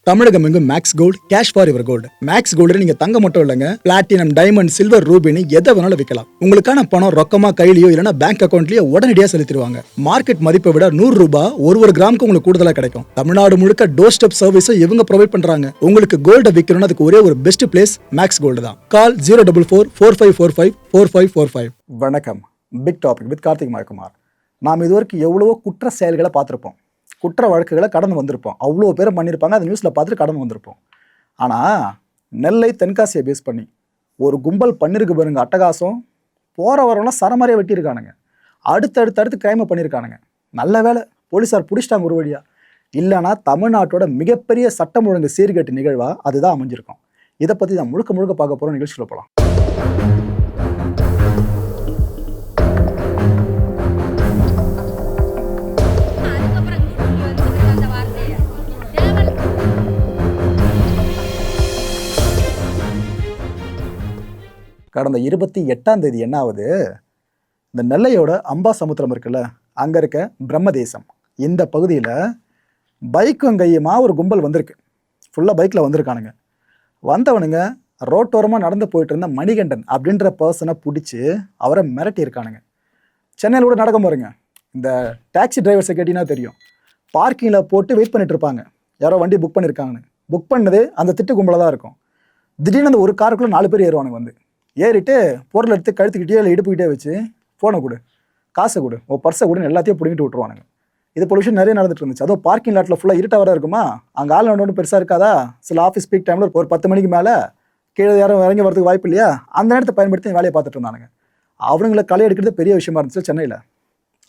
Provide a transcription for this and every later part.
தமிழகம் எங்கும் Max Gold cash for your gold. Max Gold நீங்க தங்க மட்டும் இல்லைங்க, பிளாட்டினம், டைமண்ட், சில்வர், ரூபினி எதை வேணாலும் விற்கலாம். உங்களுக்கான பணம் ரொக்கமா கையிலயோ இல்லைன்னா பேங்க் அக்கௌண்ட்லயோ உடனடியாக செலுத்திடுவாங்க. மார்க்கெட் மதிப்பை விட 100 ரூபாய் ஒரு கிராமுக்கு உங்களுக்கு கூடுதலா கிடைக்கும். தமிழ்நாடு முழுக்க டோர் ஸ்டெப் சர்வீஸை இவங்க ப்ரொவைட் பண்றாங்க. உங்களுக்கு கோல்ட விற்கணும்னு அதுக்கு ஒரே ஒரு பெஸ்ட் பிளேஸ் மேக்ஸ் கோல்டு தான். கால் 04445454545. வணக்கம். Big topic with Karthik Mayakumar. நாம் இதுவரைக்கும் எவ்வளவோ குற்ற செயல்களை பார்த்துருப்போம், குற்ற வழக்குகளை கடந்து வந்திருப்போம். அவ்வளோ பேர் பண்ணியிருப்பாங்க, அது நியூஸில் பார்த்துட்டு கடந்து வந்திருப்போம். ஆனால் நெல்லை தென்காசியை பேஸ் பண்ணி ஒரு கும்பல் பண்ணிருக்கு பாருங்க அட்டகாசம். போகிற வரவங்களாம் சரமாரியாக வெட்டியிருக்கானுங்க. அடுத்து கிரைமை பண்ணியிருக்கானுங்க. நல்ல வேலை போலீஸார் பிடிச்சிட்டாங்க ஒரு வழியாக. இல்லைனா தமிழ்நாட்டோட மிகப்பெரிய சட்டம் ஒழுங்கு சீர்கேட்டு நிகழ்வாக அதுதான் அமைஞ்சிருக்கும். இதை பற்றி தான் முழுக்க பார்க்க போகிற நிகழ்ச்சியில் போகலாம். கடந்த 28ஆம் தேதி என்ன ஆகுது, இந்த நெல்லையோட அம்பாசமுத்திரம் இருக்குல்ல, அங்கே இருக்க பிரம்மதேசம் இந்த பகுதியில் பைக்கும் கையுமா ஒரு கும்பல் வந்திருக்கு. ஃபுல்லாக பைக்கில் வந்திருக்கானுங்க. வந்தவனுங்க ரோட்டோரமாக நடந்து போயிட்டு இருந்த மணிகண்டன் அப்படின்ற பர்சனை பிடிச்சி அவரை மிரட்டியிருக்கானுங்க. சென்னையில் கூட நடக்க பாருங்க, இந்த டாக்ஸி டிரைவர்ஸை கேட்டிங்கன்னா தெரியும், பார்க்கிங்கில் போட்டு வெயிட் பண்ணிட்டு இருப்பாங்க. யாரோ வண்டி புக் பண்ணியிருக்காங்கன்னு. புக் பண்ணது அந்த திட்டு கும்பலாக தான் இருக்கும். திடீர்னு அந்த ஒரு காருக்குள்ளே 4 பேர் ஏறுவானுங்க. வந்து ஏறிட்டு பொருள் எடுத்து கழுத்துக்கிட்டே இல்லை இடுப்புக்கிட்டே வச்சு ஃபோனை கொடு, காசை கொடு, ஓ பர்ஸை கொடுன்னு எல்லாத்தையும் பிடிங்கிட்டு விட்டுருவானுங்க. இது போல விஷயம் நிறைய நடந்துட்டு இருந்துச்சு. அதுவும் பார்க்கிங் லாட்டில் ஃபுல்லாக இருட்டாக வர இருக்குமா, அங்கே ஆள் ஒன்று பெருசாக இருக்காதா. சில ஆஃபீஸ் பீக் டைமில் ஒரு 10 மணிக்கு மேலே கீழே யாரும் இறங்கி வரதுக்கு வாய்ப்பு இல்லையா, அந்த நேரத்தை பயன்படுத்தி வேலையை பார்த்துட்டு இருந்தானுங்க. அவனுங்களை களை எடுக்கிறது பெரிய விஷயமா இருந்துச்சு சென்னையில்.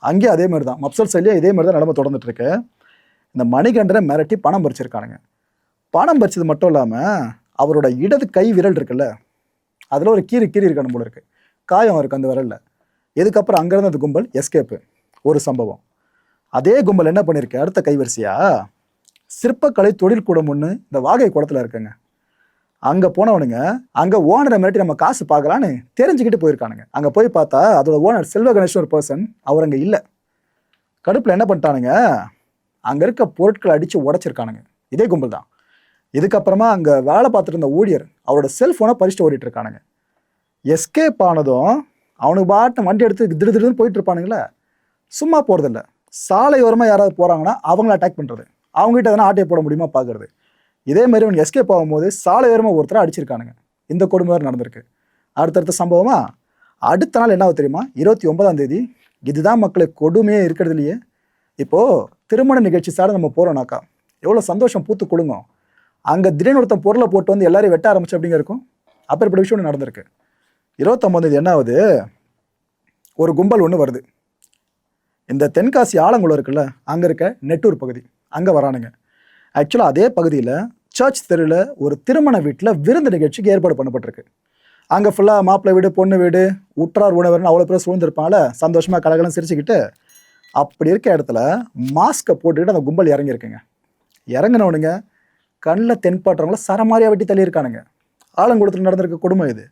அங்கேயும் அதே மாதிரி தான், மப்சல் சைட்லேயே இதே மாதிரி தான் நிலைமை தொடர்ந்துட்டு இருக்கு. இந்த மணிகண்டனை மிரட்டி பணம் பறிச்சிருக்கானுங்க. பணம் பறிச்சது மட்டும் இல்லாமல் அவரோட இடது கை விரல் இருக்குல்ல, அதில் ஒரு கீறி இருக்கணும் போல இருக்குது, காயம் இருக்குது அந்த விரலில். இதுக்கப்புறம் அங்கேருந்து அந்த கும்பல் எஸ்கேப்பு. ஒரு சம்பவம். அதே கும்பல் என்ன பண்ணியிருக்கு, அடுத்த கைவரிசையா சிற்பக்கலை தொழில் கூடம் ஒன்று இந்த வாகை குளத்தில் இருக்குங்க. அங்கே போனவனுங்க அங்கே ஓனரை மிரட்டி நம்ம காசு பார்க்கலான்னு தெரிஞ்சுக்கிட்டு போயிருக்கானுங்க. அங்கே போய் பார்த்தா அதோட ஓனர் செல்வ கணேஷ் ஒரு பர்சன், அவர் அங்கே இல்லை. கடுப்பில் என்ன பண்ணிட்டானுங்க, அங்கே இருக்க பொருட்களை அடித்து உடச்சிருக்கானுங்க. இதே கும்பல் தான். இதுக்கப்புறமா அங்கே வேலை பார்த்துட்டு இருந்த ஊழியர் அவரோட செல்ஃபோனை பறிச்சுட்டு ஓடிட்டு இருக்கானுங்க. எஸ்கேப் ஆனதும் அவனுக்கு பாட்டு வண்டி எடுத்து திடுன்னு போயிட்டு இருப்பானுங்களே, சும்மா போகிறதில்ல. சாலையோரமாக யாராவது போகிறாங்கன்னா அவங்கள அட்டாக் பண்ணுறது, அவங்ககிட்ட எதனா ஆட்டையை போட முடியுமா பார்க்குறது. இதே மாதிரி அவனுக்கு எஸ்கேப் ஆகும்போது சாலையோரமாக ஒருத்தரை அடிச்சிருக்கானுங்க. இந்த கொடுமை நடந்திருக்கு. அடுத்தடுத்த சம்பவமா அடுத்த நாள் என்ன தெரியுமா, 29ஆம் தேதி. இதுதான் மக்களுக்கு கொடுமையே இருக்கிறது இல்லையே. இப்போது திருமண நிகழ்ச்சி சார் நம்ம போகிறோம்னாக்கா எவ்வளோ சந்தோஷம் பூத்து கொடுங்கும். அங்கே திடீர்னு ஒருத்தன் பொருளை போட்டு வந்து எல்லாரையும் வெட்ட ஆரம்பிச்சு அப்படிங்க இருக்கும். அப்பேற்பட்ட விஷயம் ஒன்று நடந்திருக்கு. 29ஆம் தேதி என்ன ஆகுது, ஒரு கும்பல் ஒன்று வருது. இந்த தென்காசி ஆலங்குளம் இருக்குல்ல, அங்கே இருக்க நெட்டூர் பகுதி, அங்கே வரானுங்க. ஆக்சுவலாக அதே பகுதியில் சர்ச் தெருவில் ஒரு திருமண வீட்டில் விருந்து நிகழ்ச்சிக்கு ஏற்பாடு பண்ணப்பட்டிருக்கு. அங்கே ஃபுல்லாக மாப்பிள்ளை வீடு, பொண்ணு வீடு, உற்றார் உணவர்னு அவ்வளோ பேர் சூழ்ந்திருப்பாங்கள, சந்தோஷமாக கலகலம் சிரிச்சுக்கிட்டு. அப்படி இருக்க இடத்துல மாஸ்கை போட்டுக்கிட்டு அந்த கும்பல் இறங்கியிருக்குங்க. இறங்கினவனுங்க கண்ணில் தென்பற்றவங்கள சரமாரியாக வெட்டி தள்ளியிருக்கானுங்க. ஆலங்குளத்தில் நடந்திருக்க கொடுமை இது.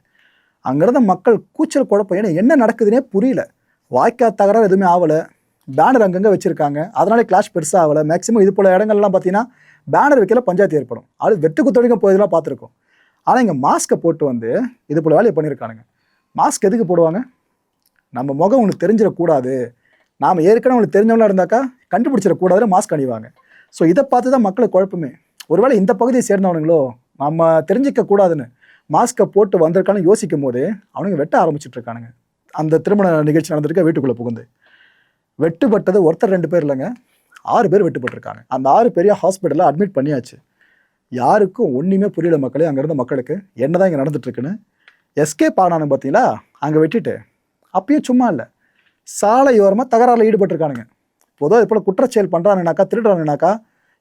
அங்கிருந்த மக்கள் கூச்சல் குழப்பம், ஏன்னா என்ன நடக்குதுன்னே புரியல. வாய்க்கா தகராறு எதுவுமே ஆகலை. பேனர் அங்கங்கே வச்சுருக்காங்க, அதனாலே கிளாஷ் பெருசாக ஆகலை. மேக்ஸிமம் இது போல் இடங்கள்லாம் பார்த்தீங்கன்னா பேனர் வைக்கல பஞ்சாயத்து ஏற்படும். அது வெட்டு குத்தடிக்கும் போயதெல்லாம் பார்த்துருக்கோம். ஆனால் இங்கே மாஸ்கை போட்டு வந்து இது போல் வேலையை பண்ணியிருக்கானுங்க. மாஸ்க் எதுக்கு போடுவாங்க, நம்ம முகம் உனக்கு தெரிஞ்சிடக்கூடாது, நாம் ஏற்கனவே உங்களுக்கு தெரிஞ்சவங்களா இருந்தாக்கா கண்டுபிடிச்சிடக்கூடாதுன்னு மாஸ்க் அணிவாங்க. ஸோ இதை பார்த்து தான் மக்களுக்கு குழப்பமே. ஒருவேளை இந்த பகுதியை சேர்ந்தவனுங்களோ நம்ம தெரிஞ்சிக்க கூடாதுன்னு மாஸ்கை போட்டு வந்திருக்கான்னு யோசிக்கும் போது அவனுங்க வெட்ட ஆரம்பிச்சுட்டு இருக்கானுங்க. அந்த திருமண நிகழ்ச்சி நடந்திருக்க வீட்டுக்குள்ளே புகுந்து வெட்டுப்பட்டது ஒருத்தர் 2 பேர் இல்லைங்க, 6 பேர் வெட்டுப்பட்டிருக்காங்க. அந்த 6 பேரையும் ஹாஸ்பிட்டலில் அட்மிட் பண்ணியாச்சு. யாருக்கும் ஒன்றுமே புரியல மக்களே, அங்கே இருந்த மக்களுக்கு என்னதான் இங்கே நடந்துட்டுருக்குன்னு. எஸ்கேப் ஆனானு பார்த்தீங்களா, அங்கே வெட்டிட்டு அப்பயும் சும்மா இல்லை, சாலையோரமாக தகராறில் ஈடுபட்டிருக்கானுங்க. பொதுவாக இப்போ குற்றச்செயல் பண்ணுறானுனாக்கா, திருடுறானுனாக்கா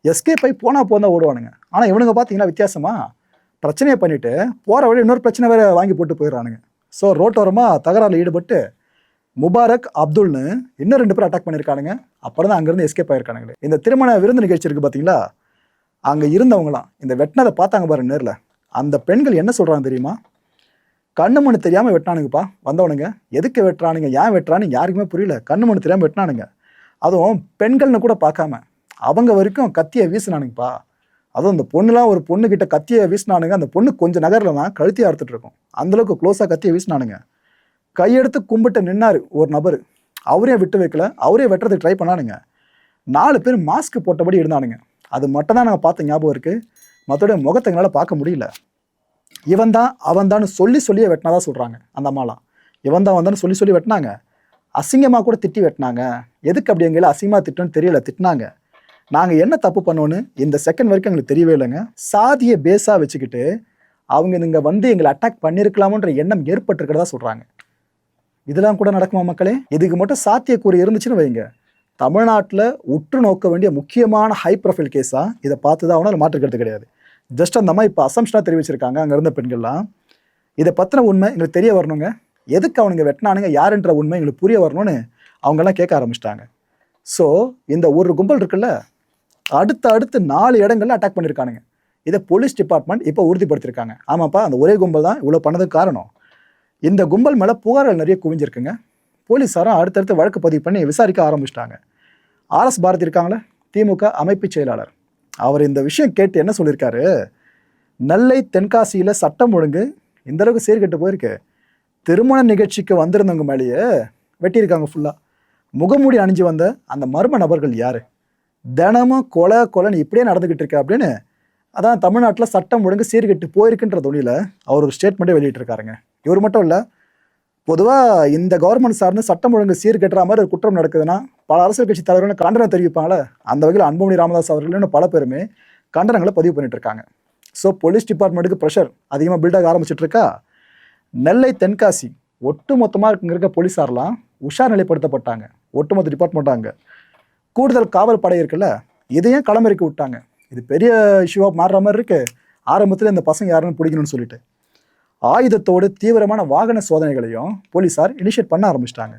எஸ்கேப் ஆகி போனால் தான் ஓடுவானுங்க. ஆனால் இவனுங்க பார்த்தீங்கன்னா வித்தியாசமாக பிரச்சனையை பண்ணிவிட்டு போகிற வழி இன்னொரு பிரச்சனை வேறு வாங்கி போட்டு போயிடுறானுங்க. ஸோ ரோட்டோரமாக தகராறில் ஈடுபட்டு முபாரக், அப்துல்னு இன்னும் 2 பேர் அட்டாக் பண்ணியிருக்கானுங்க. அப்புறம் தான் அங்கேருந்து எஸ்கேப் ஆகிருக்கானுங்களே. இந்த திருமண விருந்து நிகழ்ச்சி இருக்குது பார்த்தீங்களா, அங்கே இருந்தவங்களாம் இந்த வெட்டினதை பார்த்தாங்க பாருங்க நேரில். அந்த பெண்கள் என்ன சொல்கிறாங்க தெரியுமா, கண்ணு மண்ணு தெரியாமல் வெட்டினானுங்கப்பா வந்தவனுங்க. எதுக்கு வெட்டுறானுங்க, ஏன் வெட்டுறான்னு யாருக்குமே புரியல. கண்ணு மண்ணு தெரியாமல் வெட்டினானுங்க. அதுவும் பெண்கள்னு கூட பார்க்காம அவங்க வரைக்கும் கத்தியை வீசினானுங்கப்பா. அதுவும் அந்த பொண்ணுலாம் ஒரு பொண்ணுக்கிட்ட கத்தியை வீசினானுங்க. அந்த பொண்ணு கொஞ்சம் நகரில் தான் கழுத்தியை அறுத்துட்டு இருக்கும். அந்தளவுக்கு க்ளோஸாக கத்தியை வீசினானுங்க. கையெடுத்து கும்பிட்டு நின்னாரு ஒரு நபர். அவரே விட்டு வைக்கல, அவரே வெட்டுறதுக்கு ட்ரை பண்ணானுங்க. 4 பேர் மாஸ்க் போட்டபடி இருந்தானுங்க. அது மட்டும் தான் நாங்கள் பார்த்த ஞாபகம் இருக்குது. மற்றபடி முகத்தை எங்களால் பார்க்க முடியல. இவன் தான் அவன் தான் சொல்லியே வெட்டினாதான் சொல்கிறாங்க அந்த அம்மாலாம். இவன் தான் வந்தான்னு சொல்லி வெட்டினாங்க. அசிங்கமாக கூட திட்டி வெட்டினாங்க. எதுக்கு அப்படி எங்களை அசிங்கமாக திட்டணும்னு தெரியல, திட்டினாங்க. நாங்கள் என்ன தப்பு பண்ணோன்னு இந்த செகண்ட் வரைக்கும் எங்களுக்கு தெரியவே இல்லைங்க. சாதியை பேஸாக வச்சுக்கிட்டு அவங்க இங்கே வந்து எங்களை அட்டாக் பண்ணியிருக்கலாமன்ற எண்ணம் ஏற்பட்டிருக்கிறதா சொல்கிறாங்க. இதெல்லாம் கூட நடக்குமா மக்களே? இதுக்கு மட்டும் சாத்தியக்கூறு இருந்துச்சுன்னு வைங்க, தமிழ்நாட்டில் உற்று நோக்க வேண்டிய முக்கியமான ஹை ப்ரொஃபைல் கேஸாக இதை பார்த்து தான் அவனால் மாற்றுக்கிறது கிடையாது. ஜஸ்ட் அந்த மாதிரி இப்போ அசம்ஷனாக தெரிவிச்சிருக்காங்க அங்கே இருந்த பெண்கள்லாம். இதை பற்றின உண்மை எங்களுக்கு தெரிய வரணுங்க. எதுக்கு அவனுங்க வெட்டினானுங்க, யாருன்ற உண்மை எங்களுக்கு புரிய வரணும்னு அவங்கெல்லாம் கேட்க ஆரம்பிச்சிட்டாங்க. ஸோ இந்த ஒரு கும்பல் இருக்குல்ல, அடுத்து 4 இடங்கள்ல அட்டாக் பண்ணியிருக்கானுங்க. இதை போலீஸ் டிபார்ட்மெண்ட் இப்போ உறுதிப்படுத்தியிருக்காங்க. ஆமாப்பா, அந்த ஒரே கும்பல் தான் இவ்வளோ பண்ணதுக்கு காரணம். இந்த கும்பல் மேலே புகார்கள் நிறைய குவிஞ்சிருக்குங்க. போலீஸாரும் அடுத்தடுத்து வழக்கு பதிவு பண்ணி விசாரிக்க ஆரம்பிச்சிட்டாங்க. RS பாரதி இருக்காங்களே, திமுக அமைப்பு செயலாளர், அவர் இந்த விஷயம் கேட்டு என்ன சொல்லியிருக்காரு, நெல்லை தென்காசியில் சட்டம் ஒழுங்கு இந்தளவுக்கு சீர்கெட்டு போயிருக்கு. திருமண நிகழ்ச்சிக்கு வந்திருந்தவங்க மேலேயே வெட்டியிருக்காங்க ஃபுல்லாக. முகமூடி அணிஞ்சு வந்த அந்த மர்ம நபர்கள் யார்? தினமும் கொலைன்னு இப்படியே நடந்துக்கிட்டு இருக்கு அப்படின்னு அதான் தமிழ்நாட்டில் சட்டம் ஒழுங்கு சீர்கெட்டு போயிருக்குன்ற துணியில் அவர் ஒரு ஸ்டேட்மெண்ட்டே வெளியிட்டிருக்காருங்க. இவர் மட்டும் இல்லை, பொதுவாக இந்த கவர்மெண்ட் சார்ந்து சட்டம் ஒழுங்கு சீர்கெட்டுற மாதிரி ஒரு குற்றம் நடக்குதுன்னா பல அரசியல் கட்சி தலைவர்கள் கண்டனம் தெரிவிப்பாங்களே, அந்த வகையில் அன்புமணி ராமதாஸ் அவர்கள் பல பேருமே கண்டனங்களை பதிவு பண்ணிட்டு இருக்காங்க. ஸோ போலீஸ் டிபார்ட்மெண்ட்டுக்கு ப்ரெஷர் அதிகமாக பில்டாக ஆரம்பிச்சுட்டு இருக்கா. நெல்லை தென்காசி ஒட்டு மொத்தமாக இருக்க போலீஸாரெலாம் உஷார் நிலைப்படுத்தப்பட்டாங்க. ஒட்டுமொத்த டிபார்ட்மெண்ட்டாங்க. கூடுதல் காவல் படை இருக்குல்ல, இதையும் களமிறக்கி விட்டாங்க. இது பெரிய இஷ்யூவாக மாறுற மாதிரி இருக்கு. ஆரம்பத்தில் இந்த பசங்க யாருன்னு பிடிக்கணும்னு சொல்லிட்டு ஆயுதத்தோடு தீவிரமான வாகன சோதனைகளையும் போலீஸார் இனிஷியேட் பண்ண ஆரம்பிச்சிட்டாங்க.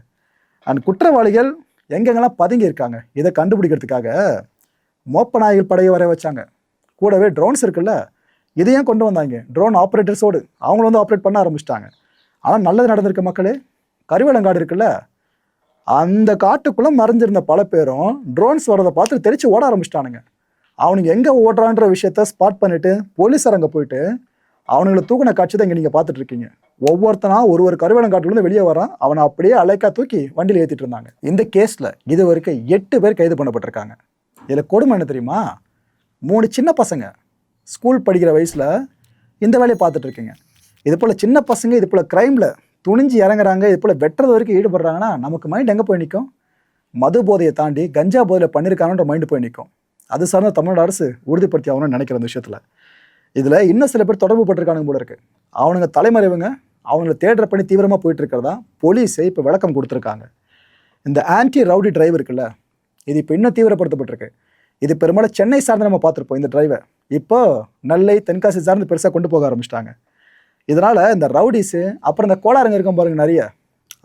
அண்ட் குற்றவாளிகள் எங்கெங்கெல்லாம் பதுங்கி இருக்காங்க இதை கண்டுபிடிக்கிறதுக்காக மோப்ப நாய்கள் படையை வர வச்சாங்க. கூடவே ட்ரோன்ஸ் இருக்குல்ல, இதையும் கொண்டு வந்தாங்க. ட்ரோன் ஆப்ரேட்டர்ஸோடு அவங்கள வந்து ஆப்ரேட் பண்ண ஆரம்பிச்சிட்டாங்க. ஆனால் நல்லது நடந்திருக்க மக்களே, கருவேலங்காடு இருக்குல்ல, அந்த காட்டுக்குள்ளே மறைஞ்சிருந்த பல பேரும் ட்ரோன்ஸ் வரதை பார்த்து தெரிச்சு ஓட ஆரம்பிச்சிட்டானுங்க. அவனுங்க எங்கே ஓடுறான்ற விஷயத்த ஸ்பாட் பண்ணிவிட்டு போலீஸார் அங்கே போயிட்டு அவனுங்களை தூக்கின காட்சி தான் இங்கே நீங்கள் பார்த்துட்டு இருக்கீங்க. ஒவ்வொருத்தனா ஒரு கருவேலங்காட்டுலேருந்து வெளியே வரான், அவனை அப்படியே அலைக்கா தூக்கி வண்டியில் ஏற்றிட்டு இருந்தாங்க. இந்த கேஸில் இது வரைக்கும் 8 பேர் கைது பண்ணப்பட்டிருக்காங்க. இதில் கொடுமை என்ன தெரியுமா, 3 சின்ன பசங்க ஸ்கூல் படிக்கிற வயசில் இந்த வேலையை பார்த்துட்டு இருக்கீங்க. இது போல் சின்ன பசங்க இது போல் க்ரைமில் துணிஞ்சு இறங்குறாங்க, இது போல் வெட்டுறது வரைக்கும் ஈடுபடுறாங்கன்னா நமக்கு மைண்ட் எங்கே போய் நிற்கும்? மது போதையை தாண்டி கஞ்சா போதையில் பண்ணியிருக்காங்கன்ற மைண்டு போய் நிற்கும். அது சார்ந்த தமிழ்நாடு அரசு உறுதிப்படுத்தி ஆகணும்னு நினைக்கிற அந்த விஷயத்தில். இதில் இன்னும் சில பேர் தொடர்பு பட்டிருக்கானுங்க போல இருக்குது. அவனுங்க தலைமறைவுங்க, அவங்கள தேடுற பண்ணி தீவிரமாக போயிட்டு இருக்கிறதா போலீஸை இப்போ விளக்கம் கொடுத்துருக்காங்க. இந்த ஆன்டி ரவுடி டிரைவ் இருக்குல்ல, இது இப்போ இன்னும் தீவிரப்படுத்தப்பட்டிருக்கு. இது பெரும்பாலும் சென்னை சார்ந்து நம்ம பார்த்துருப்போம். இந்த டிரைவை இப்போ நெல்லை தென்காசி சார்ந்து பெருசாக கொண்டு போக ஆரம்பிச்சிட்டாங்க. இதனால் இந்த ரவுடிஸு அப்புறம் இந்த கோளாறுங்க இருக்கும் பாருங்க, நிறைய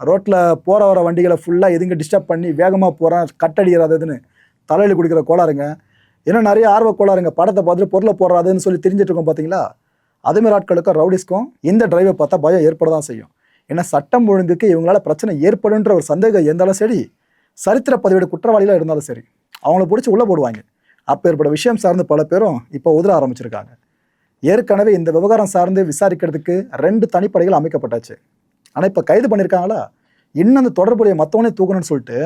ரோட்டில் போகிற வர வண்டிகளை ஃபுல்லாக எதுங்க டிஸ்டர்ப் பண்ணி வேகமாக போகிறான், கட்டடிக்கிறாதுன்னு தலையில் குடிக்கிற கோளாறுங்க, இன்னும் நிறைய ஆர்வ கோளாறுங்க, படத்தை பார்த்துட்டு பொருளை போடுறாதுன்னு சொல்லி தெரிஞ்சிட்டு இருக்கோம் பார்த்தீங்களா. அதுமாரி ஆட்களுக்கும் ரவுடிஸ்க்கும் இந்த டிரைவை பார்த்தா பயம் ஏற்பட தான் செய்யும். ஏன்னா சட்டம் ஒழுங்குக்கு இவங்களால பிரச்சனை ஏற்படுன்ற ஒரு சந்தேகம் இருந்தாலும் சரி, சரித்திர பதிவேடு குற்றவாளிகளாக இருந்தாலும் சரி, அவங்கள பிடிச்சி உள்ளே போடுவாங்க. அப்போ ஏற்பட விஷயம் சார்ந்து பல பேரும் இப்போ உதிர ஆரம்பிச்சிருக்காங்க. ஏற்கனவே இந்த விவகாரம் சார்ந்து விசாரிக்கிறதுக்கு 2 தனிப்படைகள் அமைக்கப்பட்டாச்சு. ஆனால் இப்போ கைது பண்ணியிருக்காங்களா, இன்னும் அந்த தொடர்புடைய மற்றவனே தூக்கணும்னு சொல்லிட்டு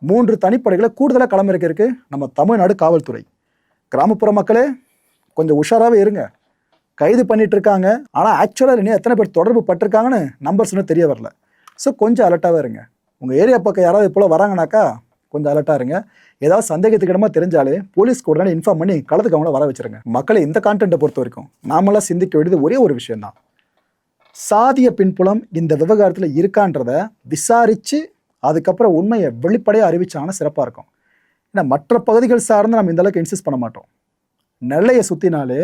3 தனிப்படைகளை கூடுதலாக களமிறக்கிருக்கு நம்ம தமிழ்நாடு காவல்துறை. கிராமப்புற மக்களே கொஞ்சம் உஷாராகவே இருங்க. கைது பண்ணிட்டு இருக்காங்க, ஆனால் ஆக்சுவலாக இன்னும் எத்தனை பேர் தொடர்பு பட்டிருக்காங்கன்னு நம்பர்ஸ் இன்னும் தெரிய வரல. ஸோ கொஞ்சம் அலர்ட்டாகவே இருங்க. உங்கள் ஏரியா பக்கம் யாராவது இப்போ வராங்கனாக்கா கொஞ்சம் அலர்ட்டாக இருங்க. ஏதாவது சந்தேகத்துக்கு இடமா தெரிஞ்சாலே போலீஸ்க்கு உடனே இன்ஃபார்ம் பண்ணி களத்துக்கு அவங்கள வர வச்சுருங்க. மக்களை இந்த கான்டென்ட்டை பொறுத்த வரைக்கும் நாமெல்லாம் சிந்திக்க வேண்டியது ஒரே ஒரு விஷயம்தான், சாதிய பின்புலம் இந்த விவகாரத்தில் இருக்கான்றதை விசாரித்து அதுக்கப்புறம் உண்மையை வெளிப்படையாக அறிவிச்சாங்கன்னா சிறப்பாக இருக்கும். ஏன்னா மற்ற பகுதிகள் சார்ந்து நம்ம இந்தளவுக்கு இன்சிஸ்ட் பண்ண மாட்டோம். நெல்லையை சுற்றினாலே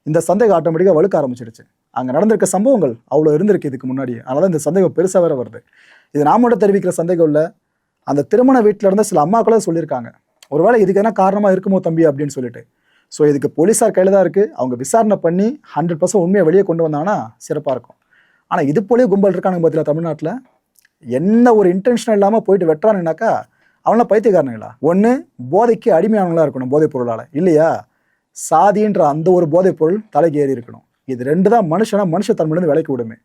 இந்த சந்தேகம் ஆட்டோமேட்டிக்காக வழுக்க ஆரம்பிச்சிருச்சு. அங்கே நடந்திருக்க சம்பவங்கள் அவ்வளோ இருந்திருக்கு இதுக்கு முன்னாடி. அதனால் இந்த சந்தேகம் பெருசாக வேறு வருது. இது நாமோட தெரிவிக்கிற சந்தேகம் இல்லை, அந்த திருமண வீட்டில் இருந்த சில அம்மாக்களும் சொல்லியிருக்காங்க, ஒருவேளை இதுக்கு என்ன காரணமாக இருக்குமோ தம்பி அப்படின்னு சொல்லிட்டு. ஸோ இதுக்கு போலீஸார் கையில் தான் இருக்குது. அவங்க விசாரணை பண்ணி 100% உண்மையை வெளியே கொண்டு வந்தாங்கன்னா சிறப்பாக இருக்கும். ஆனால் இது போலேயே கும்பல் இருக்கானுங்க பார்த்தீங்களா தமிழ்நாட்டில். என்ன ஒரு இன்டென்ஷன் இல்லாமல் போயிட்டு வெட்டுறானுங்கனாக்கா அவங்களாம் பைத்தியக்காரனுங்களா? ஒன்று போதைக்கு அடிமையானவங்களாக இருக்கணும் போதைப் பொருளால், இல்லையா சாதின்ற அந்த ஒரு போதைப் பொருள் தலைக்கு ஏறி இருக்கணும். இது ரெண்டு தான் மனுஷத்தன்மையிலிருந்து விலைக்கு விடுமே.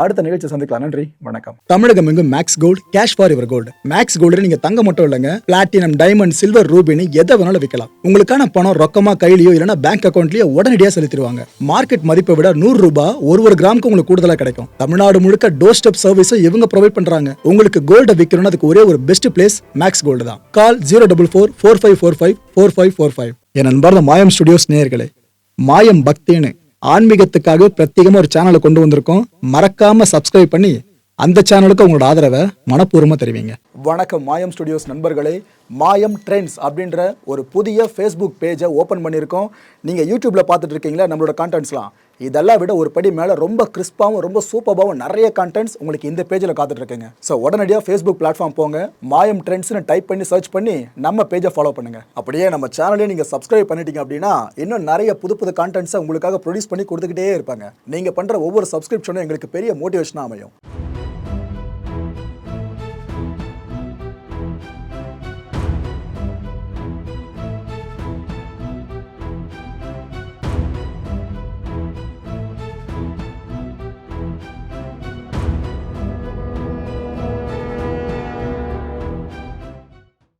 அடுத்த நிகழ்ச்சி சந்திக்கலாம். நன்றி, வணக்கம். தமிழகம் எங்கும் Max Gold, cash for your gold. Max Gold நீங்க தங்க மட்டும் இல்லைங்க, பிளாட்டினம், டைமண்ட், சில்வர், ரூபினி எதை வேணாலும் விற்கலாம். உங்களுக்கான பணம் ரொக்கமா கையிலயோ இல்லைன்னா பேங்க் அக்கௌண்ட்லயோ உடனடியாக செலுத்திடுவாங்க. மார்க்கெட் மதிப்பை விட 100 ரூபாய் ஒரு கிராமுக்கு உங்களுக்கு கூடுதலா கிடைக்கும். தமிழ்நாடு முழுக்க டோர் ஸ்டெப் சர்வீஸும் இவங்க ப்ரொவைட் பண்றாங்க. உங்களுக்கு கோல்ட விற்கணும்னு அதுக்கு ஒரே ஒரு பெஸ்ட் பிளேஸ் மேக்ஸ் கோல்டு தான். கால் 04445454545. என் அன்பார்ந்த மாயம் ஸ்டுடியோஸ் நேயர்களே, மாயம் பக்தின்னு ஆன்மீகத்துக்காக பிரத்யேகமா ஒரு சேனலை கொண்டு வந்திருக்கோம். மறக்காம சப்ஸ்கிரைப் பண்ணி அந்த சேனலுக்கு உங்களோட ஆதரவை மனப்பூர்வமா தெரிவிங்க. வணக்கம் மாயம் ஸ்டுடியோஸ் நண்பர்களே. மாயம் ட்ரெண்ட்ஸ் அப்படின்ற ஒரு புதிய ஃபேஸ்புக் பேஜை ஓப்பன் பண்ணியிருக்கோம். நீங்கள் யூடியூப்பில் பார்த்துட்டு இருக்கீங்களா நம்மளோட கான்டென்ட்ஸ்லாம். இதெல்லாம் விட ஒரு படி மேலே ரொம்ப கிறிஸ்பாகவும் ரொம்ப சூப்பராகவும் நிறைய கான்டென்ட்ஸ் உங்களுக்கு இந்த பேஜில் காத்துட்ருக்குங்க. ஸோ உடனடியாக ஃபேஸ்புக் பிளாட்ஃபார்ம் போங்க, மாயம் ட்ரெண்ட்ஸ்னு டைப் பண்ணி சர்ச் பண்ணி நம்ம பேஜை ஃபாலோ பண்ணுங்கள். அப்படியே நம்ம சேனலையும் நீங்கள் சப்ஸ்கிரைப் பண்ணிட்டீங்க அப்படின்னா இன்னும் நிறைய புது கான்டென்ட்ஸை உங்களுக்காக ப்ரொடியூஸ் பண்ணி கொடுத்துக்கிட்டே இருப்பாங்க. நீங்கள் பண்ணுற ஒவ்வொரு சப்ஸ்கிரிப்ஷனும் எங்களுக்கு பெரிய மோட்டிவேஷனாக அமையும்.